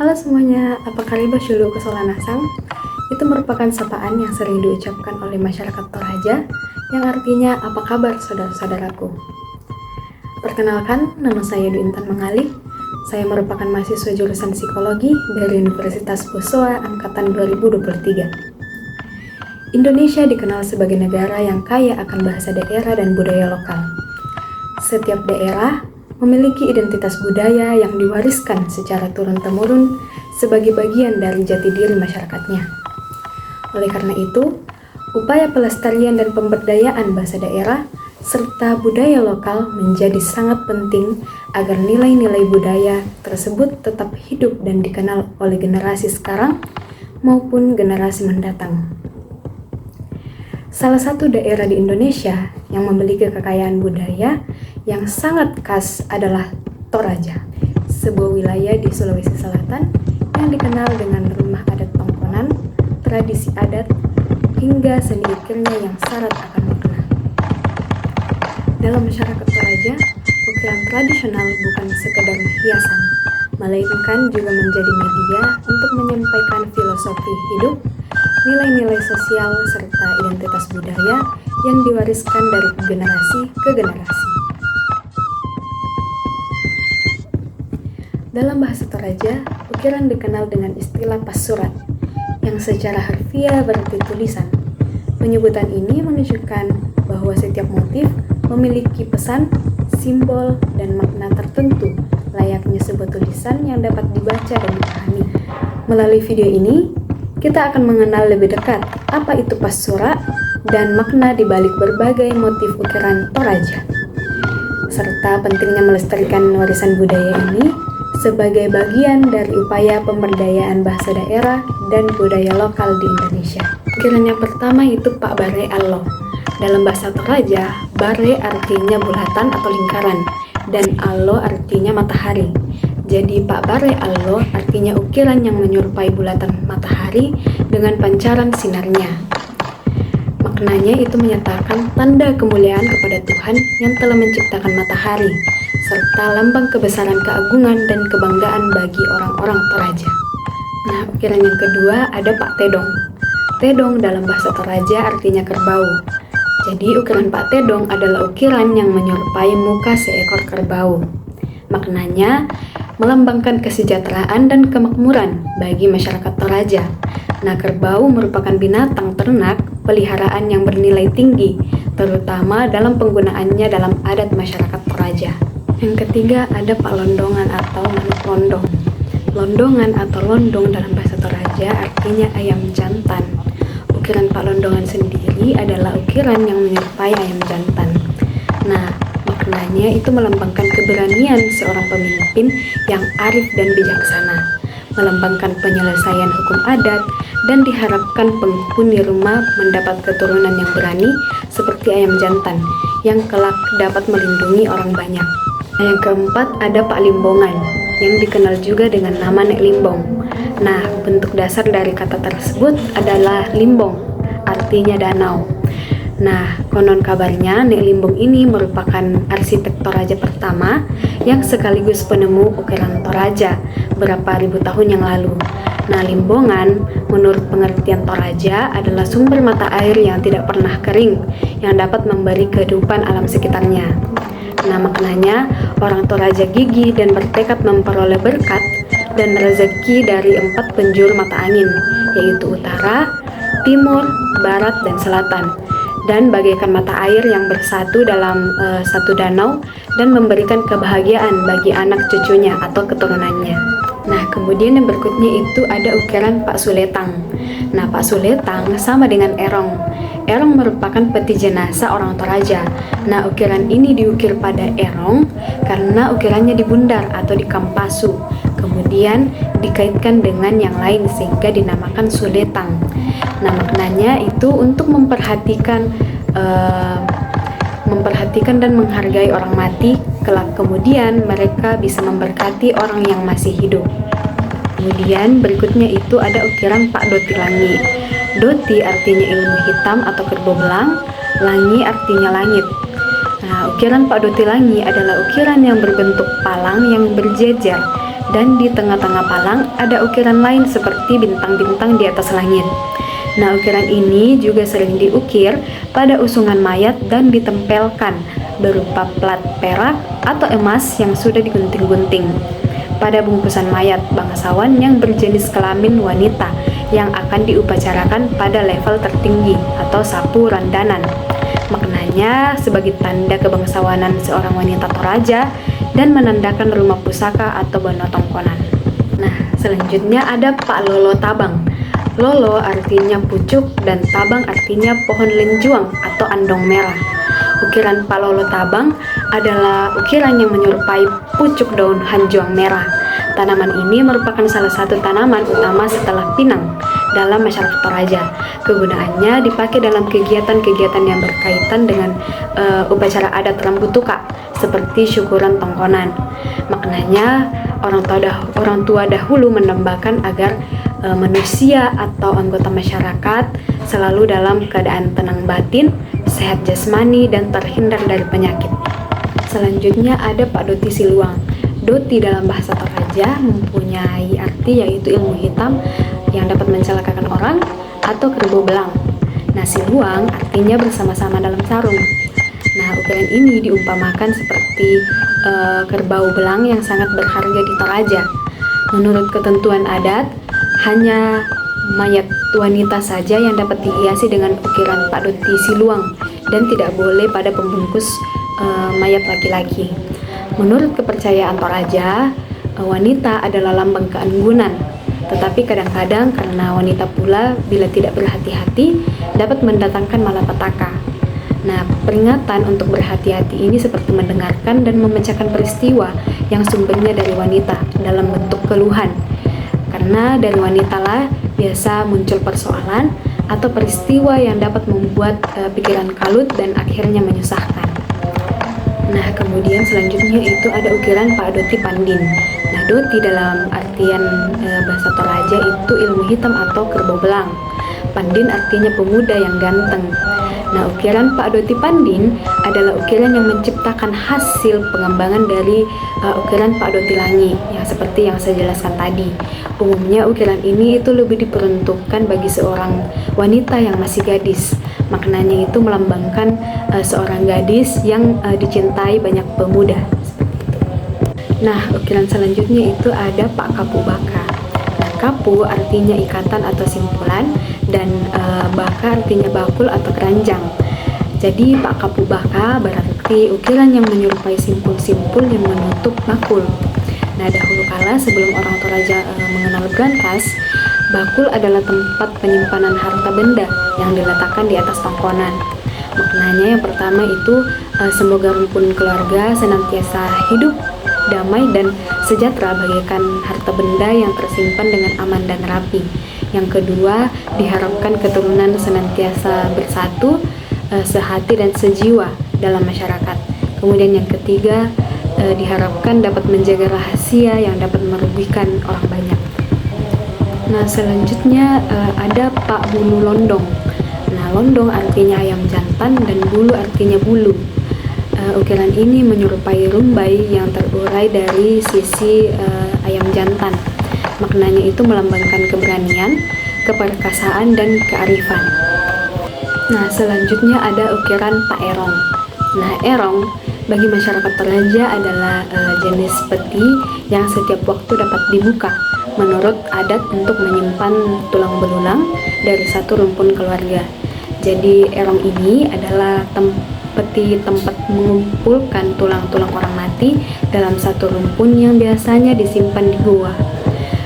Halo semuanya, apa kabar Syulu Kesolanasang? Itu merupakan sapaan yang sering diucapkan oleh masyarakat Toraja, yang artinya apa kabar saudara-saudaraku. Perkenalkan, nama saya Dwi Intan Mangali. Saya merupakan mahasiswa jurusan psikologi dari Universitas Bosowa Angkatan 2023. Indonesia dikenal sebagai negara yang kaya akan bahasa daerah dan budaya lokal. Setiap daerah memiliki identitas budaya yang diwariskan secara turun-temurun sebagai bagian dari jati diri masyarakatnya. Oleh karena itu, upaya pelestarian dan pemberdayaan bahasa daerah serta budaya lokal menjadi sangat penting agar nilai-nilai budaya tersebut tetap hidup dan dikenal oleh generasi sekarang maupun generasi mendatang. Salah satu daerah di Indonesia yang memiliki kekayaan budaya yang sangat khas adalah Toraja, sebuah wilayah di Sulawesi Selatan yang dikenal dengan rumah adat Tongkonan, tradisi adat, hingga seni ukirnya yang syarat akan makna. Dalam masyarakat Toraja, ukiran tradisional bukan sekedar hiasan, melainkan juga menjadi media untuk menyampaikan filosofi hidup, nilai-nilai sosial, serta identitas budaya yang diwariskan dari generasi ke generasi. Dalam bahasa Toraja, ukiran dikenal dengan istilah pasurat, yang secara harfiah berarti tulisan. Penyebutan ini menunjukkan bahwa setiap motif memiliki pesan, simbol, dan makna tertentu, layaknya sebuah tulisan yang dapat dibaca dan dipahami. Melalui video ini, kita akan mengenal lebih dekat apa itu pasurat dan makna di balik berbagai motif ukiran Toraja, serta pentingnya melestarikan warisan budaya ini sebagai bagian dari upaya pemberdayaan bahasa daerah dan budaya lokal di Indonesia. Ukiran yang pertama itu Pak Bare Allo. Dalam bahasa Toraja, Bare artinya bulatan atau lingkaran, dan Allo artinya matahari. Jadi Pak Bare Allo artinya ukiran yang menyerupai bulatan matahari dengan pancaran sinarnya. Maknanya itu menyatakan tanda kemuliaan kepada Tuhan yang telah menciptakan matahari, serta lambang kebesaran, keagungan, dan kebanggaan bagi orang-orang Toraja. Nah, ukiran yang kedua ada Pak Tedong. Tedong dalam bahasa Toraja artinya kerbau. Jadi ukiran Pak Tedong adalah ukiran yang menyerupai muka seekor kerbau. Maknanya melambangkan kesejahteraan dan kemakmuran bagi masyarakat Toraja. Nah, kerbau merupakan binatang ternak peliharaan yang bernilai tinggi, terutama dalam penggunaannya dalam adat masyarakat Toraja. Yang ketiga ada Pak Londongan atau manuk londong. Londongan atau londong dalam bahasa Toraja artinya ayam jantan. Ukiran Pak Londongan sendiri adalah ukiran yang menyerupai ayam jantan. Nah, maknanya itu melambangkan keberanian seorang pemimpin yang arif dan bijaksana, melambangkan penyelesaian hukum adat, dan diharapkan penghuni rumah mendapat keturunan yang berani seperti ayam jantan yang kelak dapat melindungi orang banyak. Nah, yang keempat ada Pak Limbongan yang dikenal juga dengan nama Nek Limbong. Nah, bentuk dasar dari kata tersebut adalah limbong, artinya danau. Nah, konon kabarnya Nek Limbong ini merupakan arsitek Toraja pertama yang sekaligus penemu ukiran Toraja berapa ribu tahun yang lalu. Nah, limbongan menurut pengertian Toraja adalah sumber mata air yang tidak pernah kering yang dapat memberi kehidupan alam sekitarnya. Nah, maknanya orang Toraja gigih dan bertekad memperoleh berkat dan rezeki dari 4 penjuru mata angin, yaitu utara, timur, barat, dan selatan, dan bagaikan mata air yang bersatu dalam satu danau dan memberikan kebahagiaan bagi anak cucunya atau keturunannya. Nah, kemudian yang berikutnya itu ada ukiran Pak Suletang. Nah, Pak Suletang sama dengan Erong. Erong merupakan peti jenazah orang Toraja. Nah, ukiran ini diukir pada Erong karena ukirannya di bundar atau di kampasu. Kemudian dikaitkan dengan yang lain sehingga dinamakan Suletang. Nah, maknanya itu untuk memperhatikan dan menghargai orang mati, kelak kemudian mereka bisa memberkati orang yang masih hidup. Kemudian berikutnya itu ada ukiran Pak Doti Langi. Doti artinya ilmu hitam atau kerbau belang, Langi artinya langit. Nah, ukiran Pak Doti Langi adalah ukiran yang berbentuk palang yang berjejer dan di tengah-tengah palang ada ukiran lain seperti bintang-bintang di atas langit. Nah, ukiran ini juga sering diukir pada usungan mayat dan ditempelkan berupa plat perak atau emas yang sudah digunting-gunting pada bungkusan mayat bangsawan yang berjenis kelamin wanita yang akan diupacarakan pada level tertinggi atau sapu randanan. Maknanya sebagai tanda kebangsawanan seorang wanita Toraja dan menandakan rumah pusaka atau bano tongkonan. Nah, selanjutnya ada Pak Lolo Tabang. Lolo artinya pucuk dan tabang artinya pohon lenjuang atau andong merah. Ukiran Pak Lolo Tabang adalah ukiran yang menyerupai pucuk daun hanjuang merah. Tanaman ini merupakan salah satu tanaman utama setelah pinang dalam masyarakat Toraja. Kegunaannya dipakai dalam kegiatan-kegiatan yang berkaitan dengan upacara adat Rambutuka seperti syukuran tongkonan. Maknanya orang tua dahulu menambahkan agar manusia atau anggota masyarakat selalu dalam keadaan tenang batin, sehat jasmani, dan terhindar dari penyakit. Selanjutnya ada Pak Doti Siluang. Doti dalam bahasa Toraja mempunyai arti yaitu ilmu hitam yang dapat mencelakakan orang atau kerbau belang. Nah, Siluang artinya bersama-sama dalam sarung. Nah, ukiran ini diumpamakan seperti kerbau belang yang sangat berharga di Toraja. Menurut ketentuan adat, hanya mayat wanita saja yang dapat dihiasi dengan ukiran Pak Doti Siluang dan tidak boleh pada pembungkus mayat laki-laki. Menurut kepercayaan Toraja, wanita adalah lambang keanggunan, tetapi kadang-kadang karena wanita pula bila tidak berhati-hati dapat mendatangkan malapetaka. Nah, peringatan untuk berhati-hati ini seperti mendengarkan dan memecahkan peristiwa yang sumbernya dari wanita dalam bentuk keluhan. Karena dari wanitalah biasa muncul persoalan atau peristiwa yang dapat membuat pikiran kalut dan akhirnya menyusahkan. Nah, kemudian selanjutnya itu ada ukiran Pak Doti Pandin. Nah, Doti dalam artian bahasa Toraja itu ilmu hitam atau kerbau belang. Pandin artinya pemuda yang ganteng. Nah, ukiran Pak Doti Pandin adalah ukiran yang menciptakan hasil pengembangan dari ukiran Pak Doti Langi, yang seperti yang saya jelaskan tadi. Umumnya ukiran ini itu lebih diperuntukkan bagi seorang wanita yang masih gadis. Maknanya itu melambangkan seorang gadis yang dicintai banyak pemuda. Seperti itu. Nah, ukiran selanjutnya itu ada Pak Kapu Baka. Nah, kapu artinya ikatan atau simpulan dan baka artinya bakul atau keranjang. Jadi Pak Kapu Baka berarti ukiran yang menyerupai simpul-simpul yang menutup bakul. Nah, dahulu kala sebelum orang Toraja mengenal brankas, bakul adalah tempat penyimpanan harta benda yang diletakkan di atas tongkonan. Maknanya yang pertama itu semoga rumpun keluarga senantiasa hidup, damai, dan sejahtera bagaikan harta benda yang tersimpan dengan aman dan rapi. Yang kedua, diharapkan keturunan senantiasa bersatu, sehati dan sejiwa dalam masyarakat. Kemudian yang ketiga, diharapkan dapat menjaga rahasia yang dapat merugikan orang banyak. Nah, selanjutnya ada Pak Bulu Londong. Nah, londong artinya ayam jantan dan bulu artinya bulu. Ukiran ini menyerupai rumbai yang terurai dari sisi ayam jantan. Maknanya itu melambangkan keberanian, keperkasaan, dan kearifan. Nah, selanjutnya ada ukiran Pak Erong. Nah, erong bagi masyarakat Toraja adalah jenis peti yang setiap waktu dapat dibuka menurut adat untuk menyimpan tulang belulang dari satu rumpun keluarga. Jadi erong ini adalah peti tempat mengumpulkan tulang-tulang orang mati dalam satu rumpun yang biasanya disimpan di gua.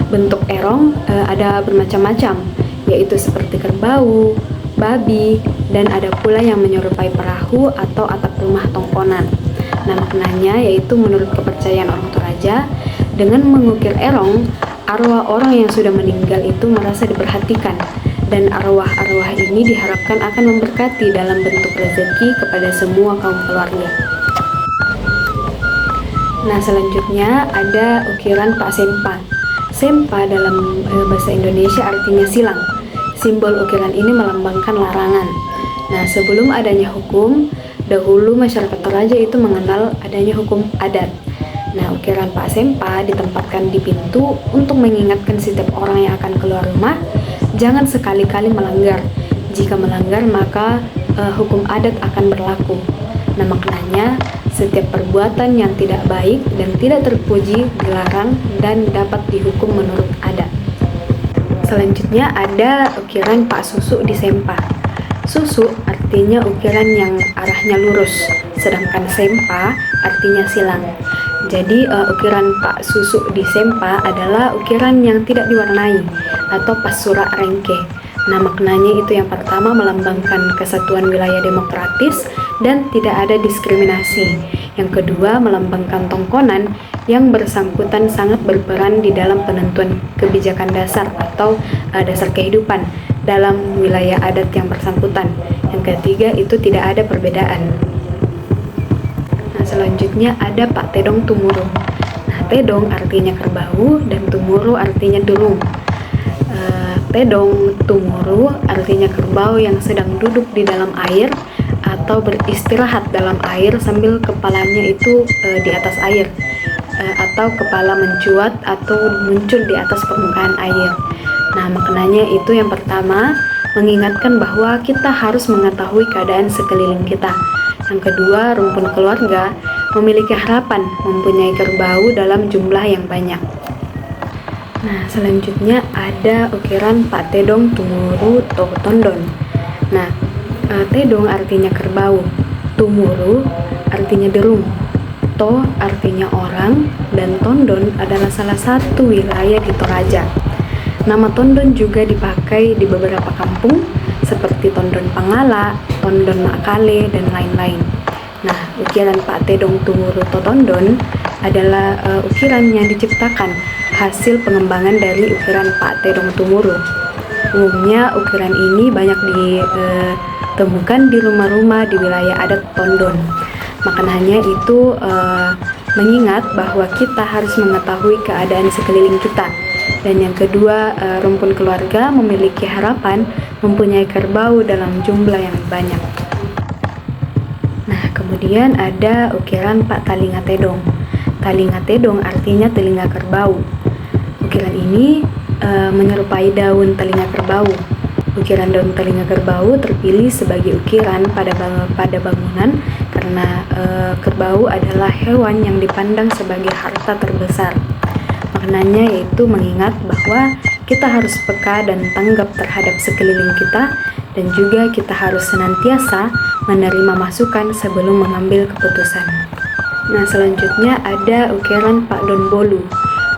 Bentuk erong ada bermacam-macam, yaitu seperti kerbau, babi, dan ada pula yang menyerupai perahu atau atap rumah tongkonan. Nah, maknanya yaitu menurut kepercayaan orang Toraja, dengan mengukir erong, arwah orang yang sudah meninggal itu merasa diperhatikan, dan arwah-arwah ini diharapkan akan memberkati dalam bentuk rezeki kepada semua kaum keluarga. Nah, selanjutnya ada ukiran Pak Sempa. Sempa dalam bahasa Indonesia artinya silang. Simbol ukiran ini melambangkan larangan. Nah, sebelum adanya hukum, dahulu masyarakat Toraja itu mengenal adanya hukum adat. Nah, ukiran Pak Sempa ditempatkan di pintu untuk mengingatkan setiap orang yang akan keluar rumah, jangan sekali-kali melanggar. Jika melanggar maka hukum adat akan berlaku. Nah, maknanya setiap perbuatan yang tidak baik dan tidak terpuji dilarang dan dapat dihukum menurut adat. Selanjutnya ada ukiran Pak Susu di Sempa. Susu artinya ukiran yang arahnya lurus, sedangkan Sempa artinya silang. Jadi ukiran Pak Susu di Sempa adalah ukiran yang tidak diwarnai atau pasura rengke. Nah, maknanya itu yang pertama melambangkan kesatuan wilayah demokratis dan tidak ada diskriminasi. Yang kedua melambangkan tongkonan yang bersangkutan sangat berperan di dalam penentuan kebijakan dasar atau dasar kehidupan dalam wilayah adat yang bersangkutan. Yang ketiga itu tidak ada perbedaan. Nah, selanjutnya ada Pak Tedong Tumurun. Nah, Tedong artinya kerbau dan Tumuru artinya durung. Tedong Tumuru artinya kerbau yang sedang duduk di dalam air atau beristirahat dalam air sambil kepalanya itu di atas air, atau kepala mencuat atau muncul di atas permukaan air. Nah, maknanya itu yang pertama mengingatkan bahwa kita harus mengetahui keadaan sekeliling kita. Yang kedua, rumpun keluarga memiliki harapan mempunyai kerbau dalam jumlah yang banyak. Nah, selanjutnya ada ukiran Pak Tedong Tumuru Toh Tondon. Nah, Tedong artinya kerbau, Tumuru artinya derung, To artinya orang, dan Tondon adalah salah satu wilayah di Toraja. Nama Tondon juga dipakai di beberapa kampung seperti Tondon Pangala, Tondon Makale, dan lain-lain. Nah, ukiran Pak Tedong Tumuru Toh Tondon adalah ukiran yang diciptakan hasil pengembangan dari ukiran Pak Tedong Tumuru. Umumnya ukiran ini banyak ditemukan di rumah-rumah di wilayah adat Tondon. Maknanya itu mengingat bahwa kita harus mengetahui keadaan sekeliling kita. Dan yang kedua, rumpun keluarga memiliki harapan mempunyai kerbau dalam jumlah yang banyak. Nah, kemudian ada ukiran Pak Talinga Tedong. Talinga Tedong artinya telinga kerbau. Ukiran ini menyerupai daun telinga kerbau. Ukiran daun telinga kerbau terpilih sebagai ukiran pada bangunan karena kerbau adalah hewan yang dipandang sebagai harta terbesar. Maknanya yaitu mengingat bahwa kita harus peka dan tanggap terhadap sekeliling kita, dan juga kita harus senantiasa menerima masukan sebelum mengambil keputusan. Nah, selanjutnya ada ukiran Pak Don Bolu.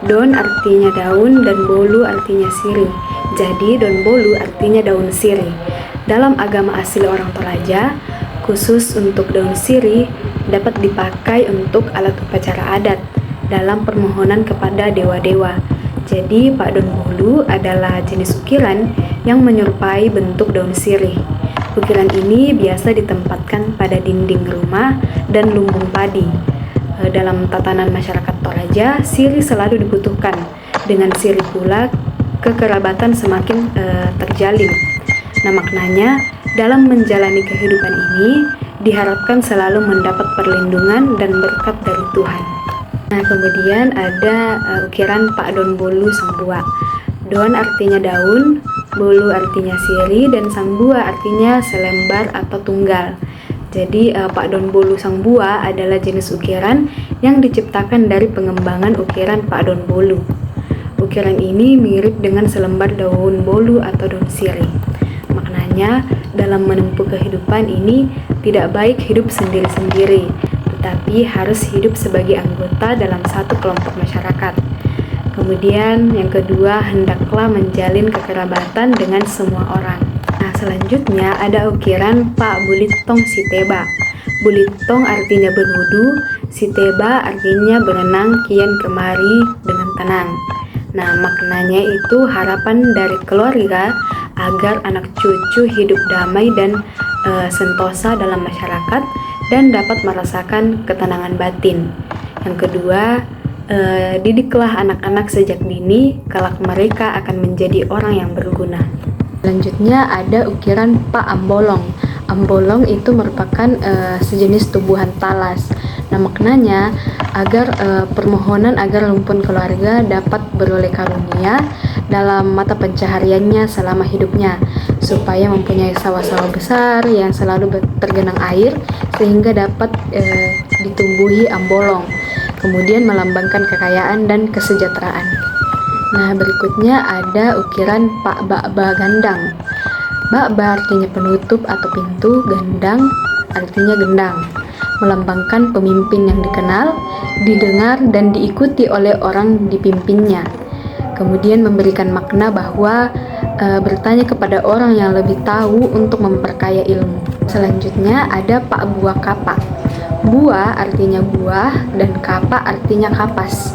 Don artinya daun dan bolu artinya sirih. Jadi Don Bolu artinya daun sirih. Dalam agama asli orang Toraja, khusus untuk daun sirih dapat dipakai untuk alat upacara adat dalam permohonan kepada dewa-dewa. Jadi Pak Don Bolu adalah jenis ukiran yang menyerupai bentuk daun sirih. Ukiran ini biasa ditempatkan pada dinding rumah dan lumbung padi. Dalam tatanan masyarakat Toraja, sirih selalu dibutuhkan. Dengan sirih pula, kekerabatan semakin terjalin. Nah, maknanya dalam menjalani kehidupan ini diharapkan selalu mendapat perlindungan dan berkat dari Tuhan. Nah, kemudian ada ukiran Pak Don Bolu Sangbua. Don artinya daun, bolu artinya sirih, dan sangbua artinya selembar atau tunggal. Jadi Pak Don Bolu Sangbua adalah jenis ukiran yang diciptakan dari pengembangan ukiran Pak Don Bolu. Ukiran ini mirip dengan selembar daun bolu atau daun sirih. Maknanya dalam menempuh kehidupan ini tidak baik hidup sendiri-sendiri, tetapi harus hidup sebagai anggota dalam satu kelompok masyarakat. Kemudian yang kedua, hendaklah menjalin kekerabatan dengan semua orang. Nah, selanjutnya ada ukiran Pak Bulitong Siteba. Bulitong artinya berwudu, Siteba artinya berenang kian kemari dengan tenang. Nah, maknanya itu harapan dari keluarga agar anak cucu hidup damai dan sentosa dalam masyarakat dan dapat merasakan ketenangan batin. Yang kedua, didiklah anak-anak sejak dini, kelak mereka akan menjadi orang yang berguna. Selanjutnya ada ukiran Pak Ambolong. Ambolong itu merupakan sejenis tumbuhan talas. Nah, maknanya agar permohonan agar rumpun keluarga dapat beroleh karunia dalam mata pencahariannya selama hidupnya, supaya mempunyai sawah-sawah besar yang selalu tergenang air sehingga dapat ditumbuhi ambolong, kemudian melambangkan kekayaan dan kesejahteraan. Nah, berikutnya ada ukiran Pak Ba'ba Gandang. Ba'ba artinya penutup atau pintu, gandang artinya gendang, melambangkan pemimpin yang dikenal, didengar, dan diikuti oleh orang dipimpinnya. Kemudian memberikan makna bahwa bertanya kepada orang yang lebih tahu untuk memperkaya ilmu. Selanjutnya ada Pak Buah Kapak. Buah artinya buah dan kapak artinya kapas.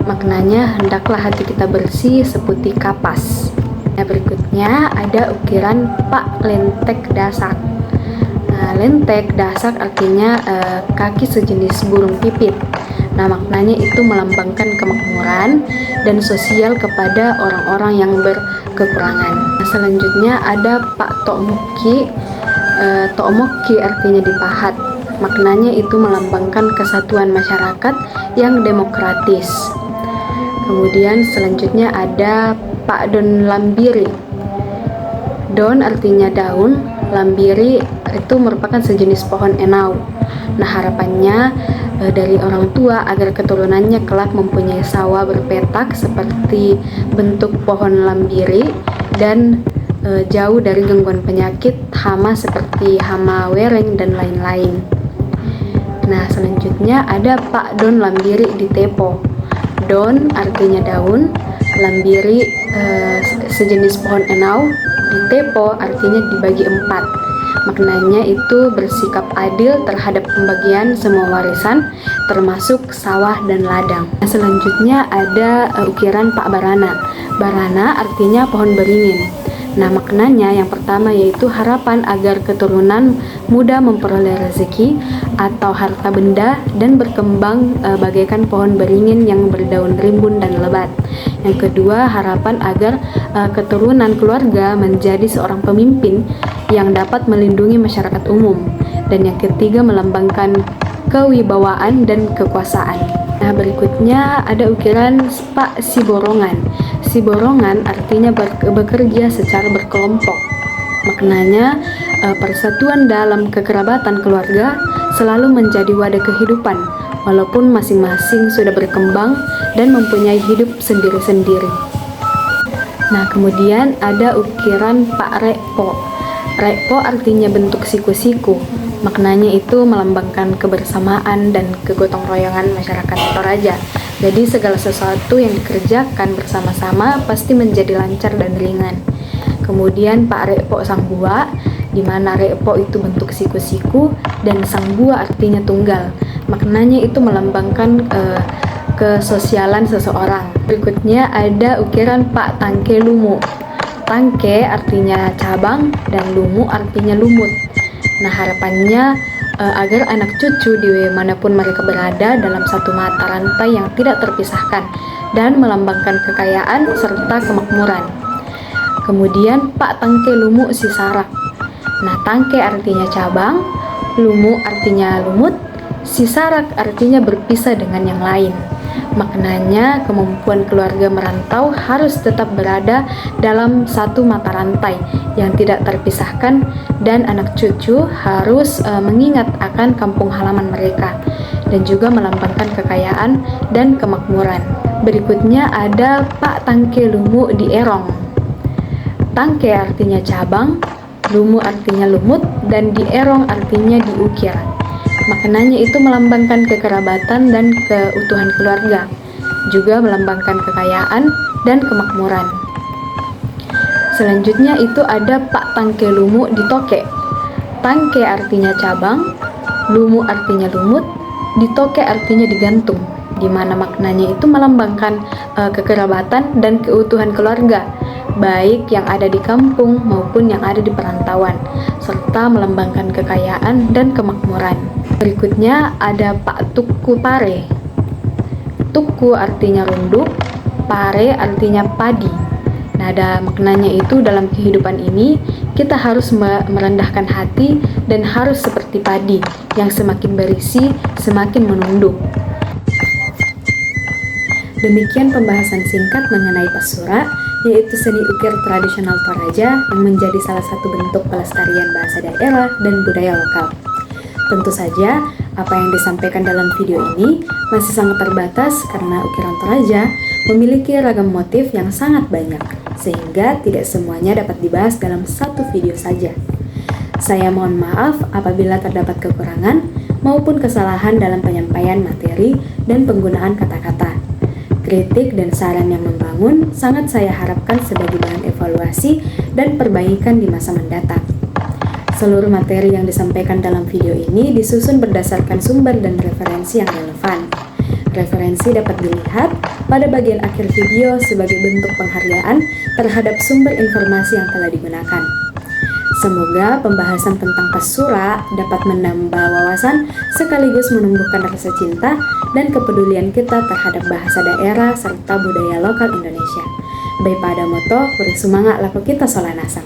Maknanya hendaklah hati kita bersih seperti kapas. Nah, berikutnya ada ukiran Pak Lentek Dasak. Nah, lentek dasak artinya kaki sejenis burung pipit. Nah, maknanya itu melambangkan kemakmuran dan sosial kepada orang-orang yang berkekurangan. Nah, selanjutnya ada Pak Tokmoki. Tokmoki artinya dipahat. Maknanya itu melambangkan kesatuan masyarakat yang demokratis. Kemudian selanjutnya ada Pak Don Lambiri. Don artinya daun, lambiri itu merupakan sejenis pohon enau. Nah, harapannya dari orang tua agar keturunannya kelak mempunyai sawah berpetak seperti bentuk pohon lambiri dan jauh dari gangguan penyakit hama seperti hama wereng dan lain-lain. Nah, selanjutnya ada Pak Don Lambiri di Tepo. Don artinya daun, lambiri sejenis pohon enau, di Tepo artinya dibagi 4. Maknanya itu bersikap adil terhadap pembagian semua warisan termasuk sawah dan ladang. Nah, selanjutnya ada ukiran Pak Barana. Barana artinya pohon beringin. Nah, maknanya yang pertama yaitu harapan agar keturunan mudah memperoleh rezeki atau harta benda dan berkembang bagaikan pohon beringin yang berdaun rimbun dan lebat. Yang kedua, harapan agar keturunan keluarga menjadi seorang pemimpin yang dapat melindungi masyarakat umum. Dan yang ketiga, melambangkan kewibawaan dan kekuasaan. Nah, berikutnya ada ukiran Pak Siborongan. Siborongan artinya bekerja secara berkelompok. Maknanya persatuan dalam kekerabatan keluarga selalu menjadi wadah kehidupan, walaupun masing-masing sudah berkembang dan mempunyai hidup sendiri-sendiri. Nah, kemudian ada ukiran Pak Rekpo. Rekpo artinya bentuk siku-siku. Maknanya itu melambangkan kebersamaan dan kegotong royongan masyarakat Toraja. Jadi segala sesuatu yang dikerjakan bersama-sama pasti menjadi lancar dan ringan. Kemudian Pak Rekpo Sang Bua, di mana Rekpo itu bentuk siku-siku dan Sang Bua artinya tunggal. Maknanya itu melambangkan kesosialan seseorang. Berikutnya ada ukiran Pak Tangke Lumu. Tangke artinya cabang dan lumu artinya lumut. Nah, harapannya agar anak cucu di manapun mereka berada dalam satu mata rantai yang tidak terpisahkan dan melambangkan kekayaan serta kemakmuran. Kemudian Pak Tangke Lumu Sisarak. Nah, tangke artinya cabang, lumu artinya lumut, sisarak artinya berpisah dengan yang lain. Maknanya kemampuan keluarga merantau harus tetap berada dalam satu mata rantai yang tidak terpisahkan dan anak cucu harus mengingat akan kampung halaman mereka dan juga melambangkan kekayaan dan kemakmuran. Berikutnya ada Pak Tangke Lumu di Erong. Tangke artinya cabang, lumu artinya lumut, dan di Erong artinya diukir. Maknanya itu melambangkan kekerabatan dan keutuhan keluarga, juga melambangkan kekayaan dan kemakmuran. Selanjutnya itu ada Pak Tangke Lumu di Toke. Tangke artinya cabang, lumu artinya lumut, di Toke artinya digantung, di mana maknanya itu melambangkan kekerabatan dan keutuhan keluarga, baik yang ada di kampung maupun yang ada di perantauan, serta melambangkan kekayaan dan kemakmuran. Berikutnya ada Pak Tuku Pare. Tuku artinya runduk, pare artinya padi. Nah, ada maknanya itu dalam kehidupan ini kita harus merendahkan hati dan harus seperti padi yang semakin berisi, semakin menunduk. Demikian pembahasan singkat mengenai pasura, yaitu seni ukir tradisional Toraja yang menjadi salah satu bentuk pelestarian bahasa daerah dan budaya lokal. Tentu saja, apa yang disampaikan dalam video ini masih sangat terbatas karena ukiran Toraja memiliki ragam motif yang sangat banyak, sehingga tidak semuanya dapat dibahas dalam satu video saja. Saya mohon maaf apabila terdapat kekurangan maupun kesalahan dalam penyampaian materi dan penggunaan kata-kata. Kritik dan saran yang membangun sangat saya harapkan sebagai bahan evaluasi dan perbaikan di masa mendatang. Seluruh materi yang disampaikan dalam video ini disusun berdasarkan sumber dan referensi yang relevan. Referensi dapat dilihat pada bagian akhir video sebagai bentuk penghargaan terhadap sumber informasi yang telah digunakan. Semoga pembahasan tentang pasura dapat menambah wawasan sekaligus menumbuhkan rasa cinta dan kepedulian kita terhadap bahasa daerah serta budaya lokal Indonesia. Bai pada moto, beri semangat laku kita Solanasang.